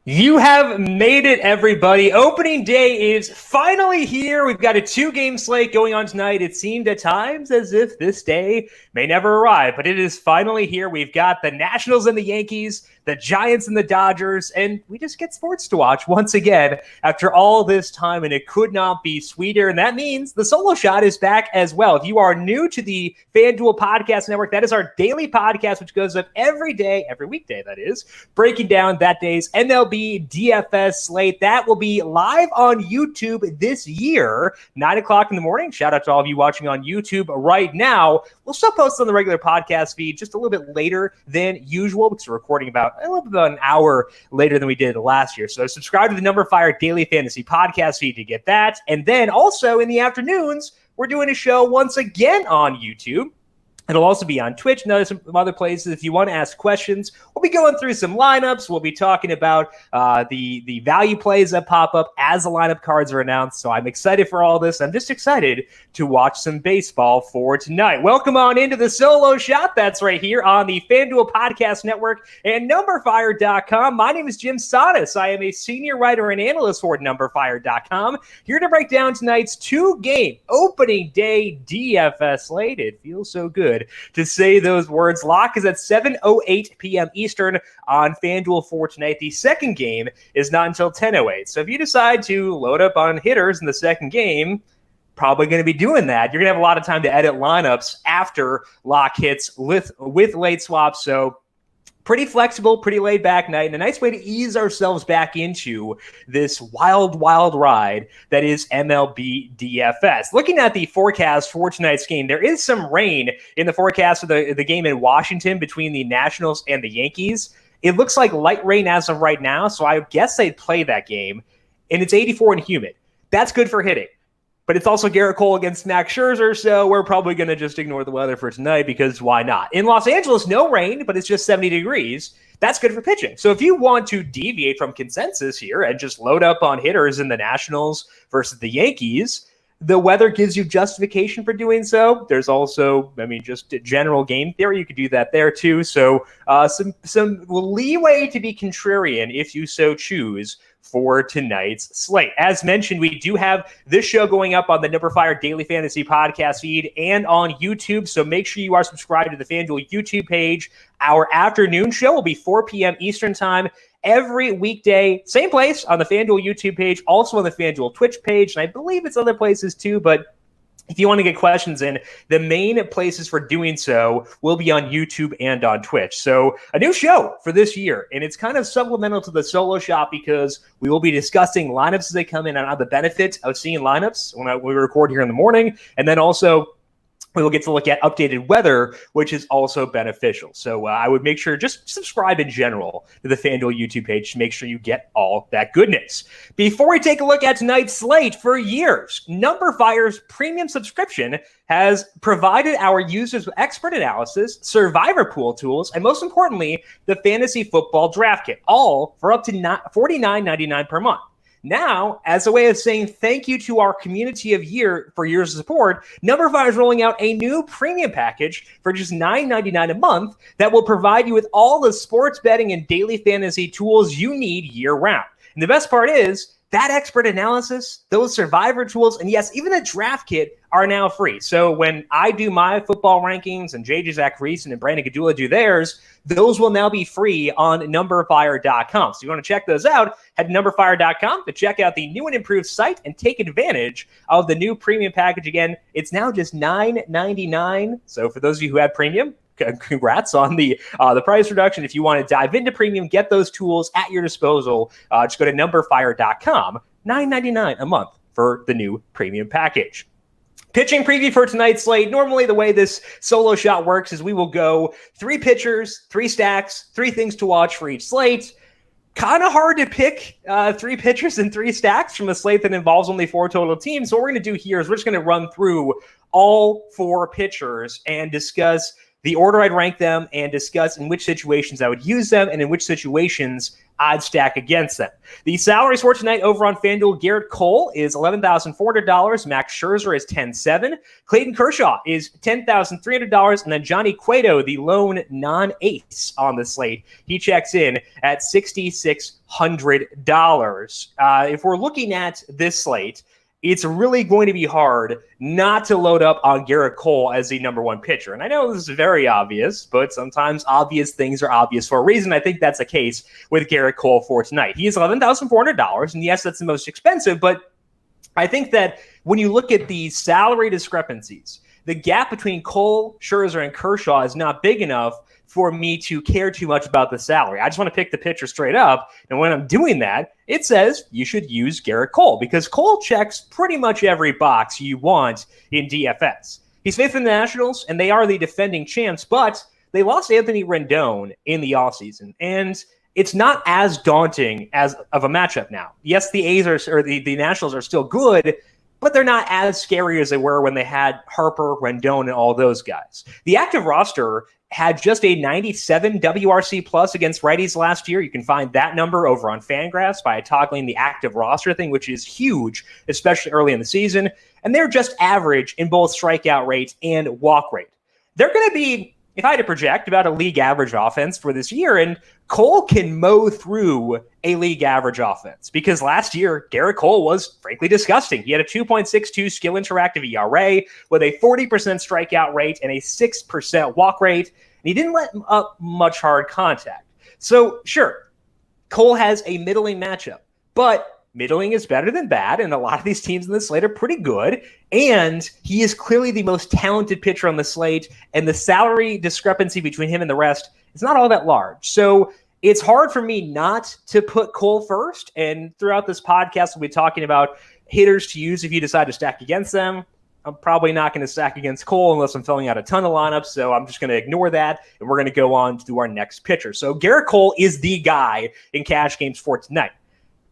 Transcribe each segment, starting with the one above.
You have made it, everybody. Opening day is finally here. We've got a 2-game slate going on tonight. It seemed at times as if this day may never arrive, but it is finally here. We've got the Nationals and the Yankees, the Giants and the Dodgers, and we just get sports to watch once again after all this time, and it could not be sweeter. And that means the Solo Shot is back as well. If you are new to the FanDuel Podcast Network, that is our daily podcast, which goes up every day, every weekday, that is, breaking down that day's MLB DFS slate. That will be live on YouTube this year, 9 o'clock in the morning. Shout out to all of you watching on YouTube right now. We'll still post on the regular podcast feed just a little bit later than usual because we're recording about an hour later than we did last year. So subscribe to the numberFire Daily Fantasy Podcast feed to get that. And then also in the afternoons, we're doing a show once again on YouTube. It'll also be on Twitch and some other places. If you want to ask questions, we'll be going through some lineups. We'll be talking about the value plays that pop up as the lineup cards are announced. So I'm excited for all this. I'm just excited to watch some baseball for tonight. Welcome on into the Solo Shot. That's right here on the FanDuel Podcast Network and numberFire.com. My name is Jim Sadas. I am a senior writer and analyst for numberFire.com. Here to break down tonight's 2-game opening day DFS slate. It feels so good to say those words. Lock is at 7:08 p.m. Eastern on FanDuel for tonight. The second game is not until 10:08. So if you decide to load up on hitters in the second game, probably going to be doing that. You're going to have a lot of time to edit lineups after lock hits with late swaps. So pretty flexible, pretty laid back night, and a nice way to ease ourselves back into this wild, wild ride that is MLB DFS. Looking at the forecast for tonight's game, there is some rain in the forecast of the game in Washington between the Nationals and the Yankees. It looks like light rain as of right now, so I guess they'd play that game, and it's 84 and humid. That's good for hitting. But it's also Garrett Cole against Max Scherzer, so we're probably going to just ignore the weather for tonight because why not? In Los Angeles, no rain, but it's just 70 degrees. That's good for pitching. So if you want to deviate from consensus here and just load up on hitters in the Nationals versus the Yankees, the weather gives you justification for doing so. There's also, just general game theory. You could do that there too. So some leeway to be contrarian if you so choose for tonight's slate. As mentioned, we do have this show going up on the numberFire Daily Fantasy Podcast feed and on YouTube, so make sure you are subscribed to the FanDuel YouTube page. Our afternoon show will be 4 p.m. Eastern Time every weekday, same place on the FanDuel YouTube page, also on the FanDuel Twitch page, and I believe it's other places too, but if you want to get questions in, the main places for doing so will be on YouTube and on Twitch. So a new show for this year, and it's kind of supplemental to the Solo Shop because we will be discussing lineups as they come in and the benefit of seeing lineups when we record here in the morning, and then also we will get to look at updated weather, which is also beneficial. So I would make sure just subscribe in general to the FanDuel YouTube page to make sure you get all that goodness. Before we take a look at tonight's slate, for years, numberFire's premium subscription has provided our users with expert analysis, survivor pool tools, and most importantly, the fantasy football draft kit, all for up to $49.99 per month. Now, as a way of saying thank you to our community of for years of support, numberFire is rolling out a new premium package for just $9.99 a month that will provide you with all the sports betting and daily fantasy tools you need year-round. And the best part is, that expert analysis, those survivor tools, and yes, even the draft kit are now free. So when I do my football rankings and JJ Zachariason and Brandon Gadula do theirs, those will now be free on numberFire.com. So you want to check those out, head to numberFire.com to check out the new and improved site and take advantage of the new premium package. Again, it's now just $9.99. So for those of you who have premium, congrats on the price reduction. If you want to dive into premium, get those tools at your disposal. Just go to numberFire.com, $9.99 a month for the new premium package. Pitching preview for tonight's slate. Normally the way this Solo Shot works is we will go 3 pitchers, 3 stacks, 3 things to watch for each slate. Kind of hard to pick 3 pitchers and 3 stacks from a slate that involves only 4 total teams. So what we're going to do here is we're just going to run through all 4 pitchers and discuss the order I'd rank them, and discuss in which situations I would use them and in which situations I'd stack against them. The salaries for tonight over on FanDuel: Garrett Cole is $11,400. Max Scherzer is $10,700. Clayton Kershaw is $10,300. And then Johnny Cueto, the lone non-ace on the slate, he checks in at $6,600. If we're looking at this slate, it's really going to be hard not to load up on Garrett Cole as the number one pitcher. And I know this is very obvious, but sometimes obvious things are obvious for a reason. I think that's the case with Garrett Cole for tonight. He is $11,400, and yes, that's the most expensive, but I think that when you look at the salary discrepancies, the gap between Cole, Scherzer, and Kershaw is not big enough for me to care too much about the salary. I just want to pick the pitcher straight up. And when I'm doing that, it says you should use Garrett Cole because Cole checks pretty much every box you want in DFS. He's fifth in the Nationals, and they are the defending champs, but they lost Anthony Rendon in the offseason. And it's not as daunting as of a matchup now. Yes, the A's or the Nationals are still good, but they're not as scary as they were when they had Harper, Rendon, and all those guys. The active roster had just a 97 WRC plus against righties last year. You can find that number over on FanGraphs by toggling the active roster thing, which is huge, especially early in the season. And they're just average in both strikeout rate and walk rate. They're going to be, if I had to project, about a league average offense for this year. And Cole can mow through a league average offense because last year, Garrett Cole was frankly disgusting. He had a 2.62 skill interactive ERA with a 40% strikeout rate and a 6% walk rate. And he didn't let up much hard contact. So sure, Cole has a middling matchup, but middling is better than bad, and a lot of these teams in the slate are pretty good, and he is clearly the most talented pitcher on the slate, and the salary discrepancy between him and the rest is not all that large. So it's hard for me not to put Cole first, and throughout this podcast, we'll be talking about hitters to use if you decide to stack against them. I'm probably not going to stack against Cole unless I'm filling out a ton of lineups, so I'm just going to ignore that, and we're going to go on to our next pitcher. So Garrett Cole is the guy in cash games for tonight.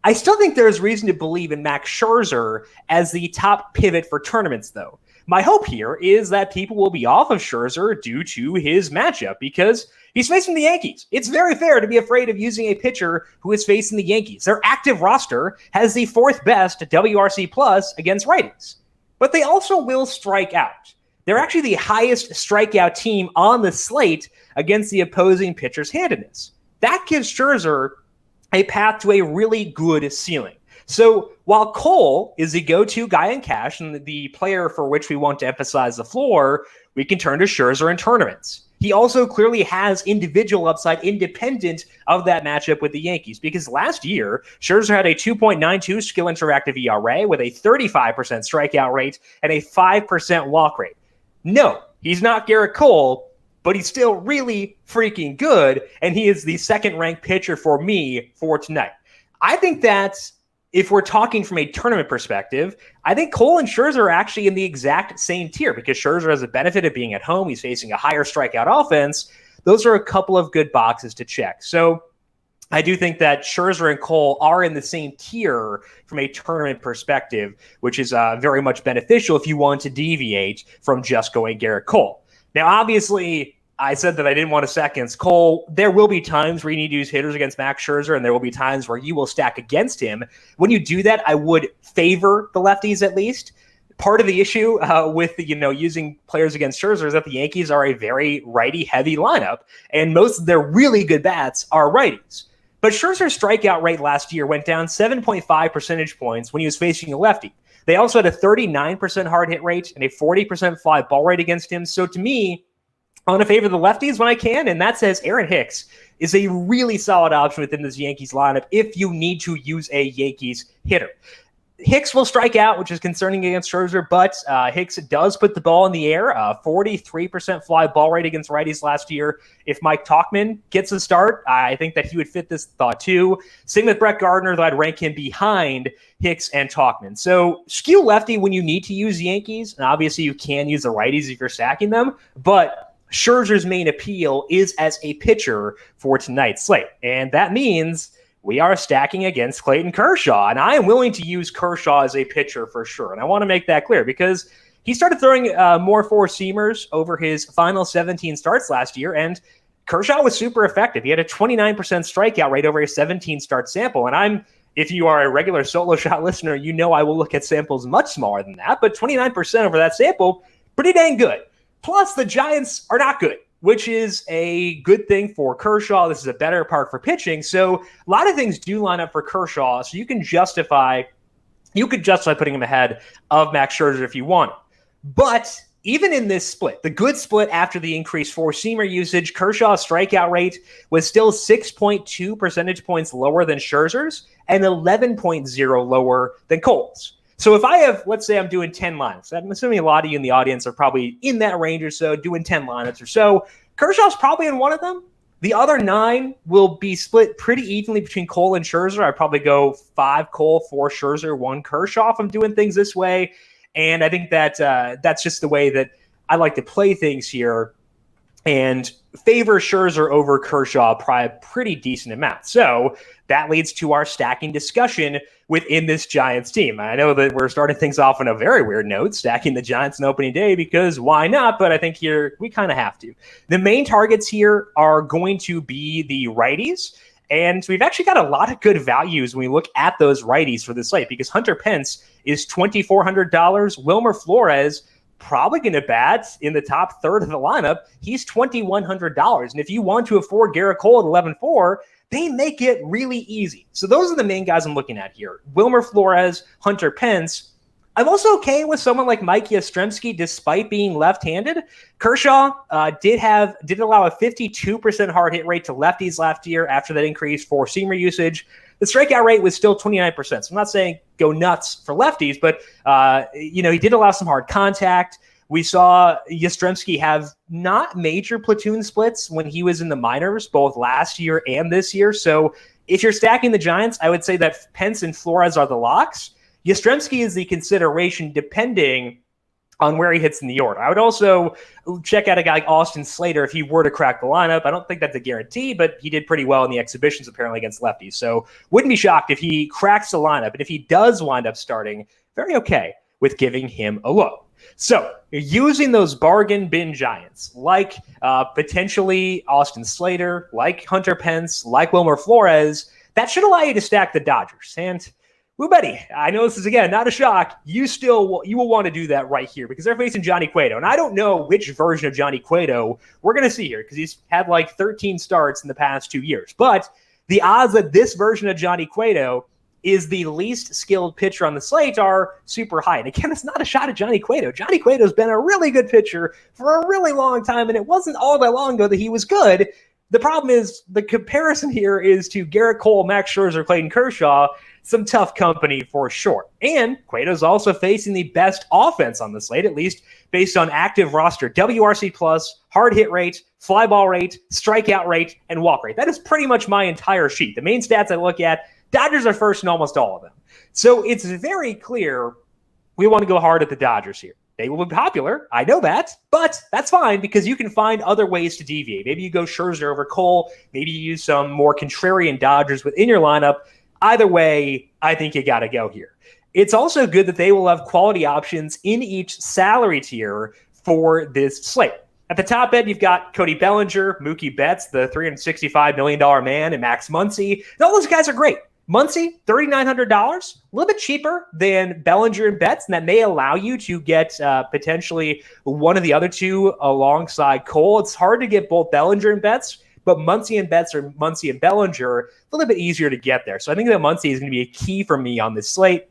I still think there's reason to believe in Max Scherzer as the top pivot for tournaments, though. My hope here is that people will be off of Scherzer due to his matchup because he's facing the Yankees. It's very fair to be afraid of using a pitcher who is facing the Yankees. Their active roster has the fourth best WRC plus against righties, but they also will strike out. They're actually the highest strikeout team on the slate against the opposing pitcher's handedness. That gives Scherzer a path to a really good ceiling. So while Cole is the go-to guy in cash and the player for which we want to emphasize the floor, we can turn to Scherzer in tournaments. He also clearly has individual upside independent of that matchup with the Yankees because last year, Scherzer had a 2.92 skill interactive ERA with a 35% strikeout rate and a 5% walk rate. No, he's not Garrett Cole, but he's still really freaking good, and he is the second-ranked pitcher for me for tonight. I think that if we're talking from a tournament perspective, I think Cole and Scherzer are actually in the exact same tier because Scherzer has the benefit of being at home. He's facing a higher strikeout offense. Those are a couple of good boxes to check. So I do think that Scherzer and Cole are in the same tier from a tournament perspective, which is very much beneficial if you want to deviate from just going Garrett Cole. Now, obviously, I said that I didn't want to stack against Cole. There will be times where you need to use hitters against Max Scherzer, and there will be times where you will stack against him. When you do that, I would favor the lefties at least. Part of the issue with using players against Scherzer is that the Yankees are a very righty-heavy lineup, and most of their really good bats are righties. But Scherzer's strikeout rate last year went down 7.5 percentage points when he was facing a lefty. They also had a 39% hard hit rate and a 40% fly ball rate against him. So to me, I want to favor the lefties when I can, and that says Aaron Hicks is a really solid option within this Yankees lineup if you need to use a Yankees hitter. Hicks will strike out, which is concerning against Scherzer, but Hicks does put the ball in the air. 43% fly ball rate against righties last year. If Mike Tauchman gets a start, I think that he would fit this thought too. Same with Brett Gardner, though I'd rank him behind Hicks and Tauchman. So skew lefty when you need to use Yankees, and obviously you can use the righties if you're stacking them, but Scherzer's main appeal is as a pitcher for tonight's slate, and that means we are stacking against Clayton Kershaw, and I am willing to use Kershaw as a pitcher for sure. And I want to make that clear because he started throwing more four-seamers over his final 17 starts last year, and Kershaw was super effective. He had a 29% strikeout rate over a 17-start sample, and if you are a regular solo shot listener, you know I will look at samples much smaller than that, but 29% over that sample, pretty dang good. Plus, the Giants are not good, which is a good thing for Kershaw. This is a better park for pitching. So a lot of things do line up for Kershaw. So you could justify putting him ahead of Max Scherzer if you want. But even in this split, the good split after the increased four-seamer usage, Kershaw's strikeout rate was still 6.2 percentage points lower than Scherzer's and 11.0 lower than Cole's. So if I have, let's say I'm doing 10 lineups, I'm assuming a lot of you in the audience are probably in that range or so, doing 10 lineups or so. Kershaw's probably in one of them. The other 9 will be split pretty evenly between Cole and Scherzer. I'd probably go 5 Cole, 4 Scherzer, 1 Kershaw if I'm doing things this way. And I think that that's just the way that I like to play things here and favor Scherzer over Kershaw by a pretty decent amount. So that leads to our stacking discussion within this Giants team. I know that we're starting things off on a very weird note, stacking the Giants on opening day, because why not? But I think here we kind of have to. The main targets here are going to be the righties. And we've actually got a lot of good values when we look at those righties for this slate, because Hunter Pence is $2,400. Wilmer Flores probably going to bat in the top third of the lineup. He's $2,100. And if you want to afford Garrett Cole at 11.4, they make it really easy. So those are the main guys I'm looking at here. Wilmer Flores, Hunter Pence. I'm also okay with someone like Mike Yastrzemski, despite being left-handed. Kershaw did allow a 52% hard hit rate to lefties last year after that increased four-seamer usage. The strikeout rate was still 29%. So I'm not saying go nuts for lefties, but he did allow some hard contact. We saw Yastrzemski have not major platoon splits when he was in the minors, both last year and this year. So if you're stacking the Giants, I would say that Pence and Flores are the locks. Yastrzemski is the consideration depending on where he hits in the order. I would also check out a guy like Austin Slater if he were to crack the lineup. I don't think that's a guarantee, but he did pretty well in the exhibitions apparently against lefties. So wouldn't be shocked if he cracks the lineup. And if he does wind up starting, very okay with giving him a look. So you're using those bargain bin Giants like potentially Austin Slater, like Hunter Pence, like Wilmer Flores. That should allow you to stack the Dodgers. And Buddy, I know this is, again, not a shock. You will want to do that right here because they're facing Johnny Cueto. And I don't know which version of Johnny Cueto we're going to see here because he's had like 13 starts in the past 2 years. But the odds that this version of Johnny Cueto is the least skilled pitcher on the slate are super high. And again, it's not a shot at Johnny Cueto. Johnny Cueto's been a really good pitcher for a really long time, and it wasn't all that long ago that he was good. The problem is the comparison here is to Garrett Cole, Max Scherzer, Clayton Kershaw. Some tough company for sure. And Cueto's also facing the best offense on the slate, at least based on active roster WRC plus, hard hit rate, fly ball rate, strikeout rate, and walk rate. That is pretty much my entire sheet. The main stats I look at, Dodgers are first in almost all of them. So it's very clear we want to go hard at the Dodgers here. They will be popular. I know that, but that's fine because you can find other ways to deviate. Maybe you go Scherzer over Cole. Maybe you use some more contrarian Dodgers within your lineup. Either way, I think you got to go here. It's also good that they will have quality options in each salary tier for this slate. At the top end, you've got Cody Bellinger, Mookie Betts, the $365 million man, and Max Muncy. And all those guys are great. Muncy, $3,900, a little bit cheaper than Bellinger and Betts, and that may allow you to get potentially one of the other two alongside Cole. It's hard to get both Bellinger and Betts, but Muncy and Betts or Muncy and Bellinger, a little bit easier to get there. So I think that Muncy is going to be a key for me on this slate.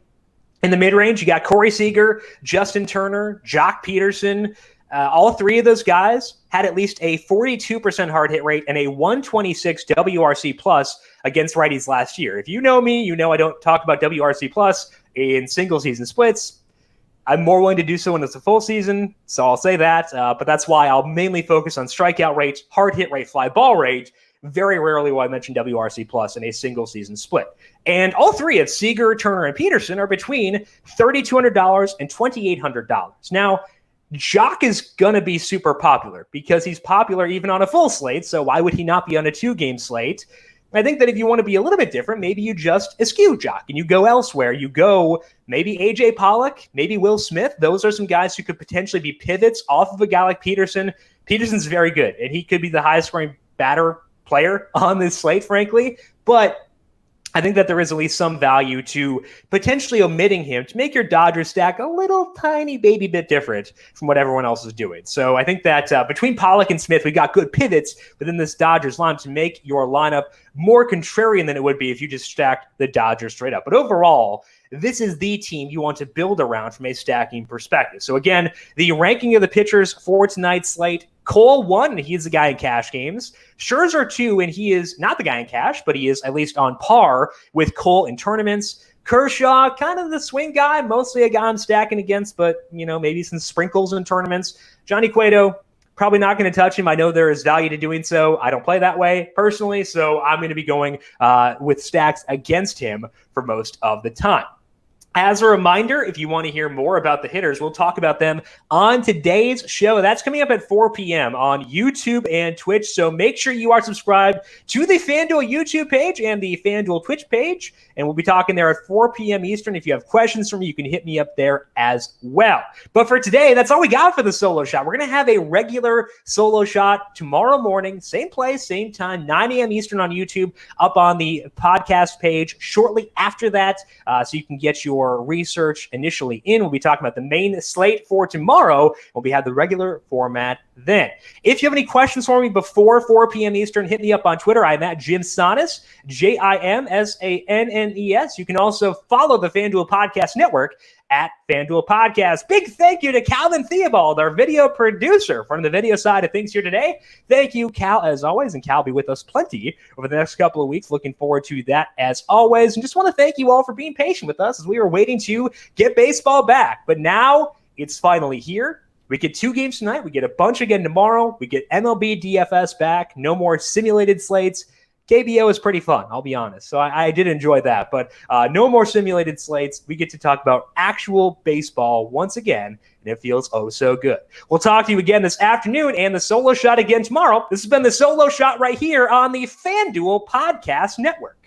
In the mid-range, you got Corey Seager, Justin Turner, Jock Peterson. All three of those guys had at least a 42% hard hit rate and a 126 WRC plus against righties last year. If you know me, you know I don't talk about WRC plus in single season splits. I'm more willing to do so when it's a full season, so I'll say that. But that's why I'll mainly focus on strikeout rate, hard hit rate, fly ball rate. Very rarely will I mention WRC plus in a single season split. And all three of Seager, Turner, and Peterson are between $3,200 and $2,800. Now, Jock is going to be super popular because he's popular even on a full slate, so why would he not be on a two-game slate? I think that if you want to be a little bit different, maybe you just eschew Jock and you go elsewhere. You go maybe AJ Pollock, maybe Will Smith. Those are some guys who could potentially be pivots off of a guy like Peterson. Peterson's very good, and he could be the highest scoring player on this slate, frankly. But I think that there is at least some value to potentially omitting him to make your Dodgers stack a little tiny baby bit different from what everyone else is doing. So I think that between Pollock and Smith, we got good pivots within this Dodgers line to make your lineup more contrarian than it would be if you just stacked the Dodgers straight up. But overall, this is the team you want to build around from a stacking perspective. So again, the ranking of the pitchers for tonight's slate: Cole 1, and he's the guy in cash games. Scherzer 2, and he is not the guy in cash, but he is at least on par with Cole in tournaments. Kershaw, kind of the swing guy, mostly a guy I'm stacking against, but, maybe some sprinkles in tournaments. Johnny Cueto, probably not going to touch him. I know there is value to doing so. I don't play that way personally, so I'm going to be going with stacks against him for most of the time. As a reminder, if you want to hear more about the hitters, we'll talk about them on today's show. That's coming up at 4 p.m. on YouTube and Twitch. So make sure you are subscribed to the FanDuel YouTube page and the FanDuel Twitch page. And we'll be talking there at 4 p.m. Eastern. If you have questions for me, you can hit me up there as well. But for today, that's all we got for the solo shot. We're going to have a regular solo shot tomorrow morning, same place, same time, 9 a.m. Eastern on YouTube, up on the podcast page shortly after that. So you can get your research initially in. We'll be talking about the main slate for tomorrow. We'll have the regular format then. If you have any questions for me before 4 p.m. Eastern, hit me up on Twitter. I'm at Jim Sannes, JIMSANNES. You can also follow the FanDuel Podcast Network at FanDuel Podcast. Big thank you to Calvin Theobald, our video producer from the video side of things here today. Thank you, Cal, as always, and Cal will be with us plenty over the next couple of weeks. Looking forward to that as always. And just want to thank you all for being patient with us as we were waiting to get baseball back. But now it's finally here. We get 2 games tonight. We get a bunch again tomorrow. We get MLB DFS back. No more simulated slates. KBO is pretty fun, I'll be honest. So I did enjoy that. But no more simulated slates. We get to talk about actual baseball once again, and it feels oh so good. We'll talk to you again this afternoon and the solo shot again tomorrow. This has been the solo shot right here on the FanDuel Podcast Network.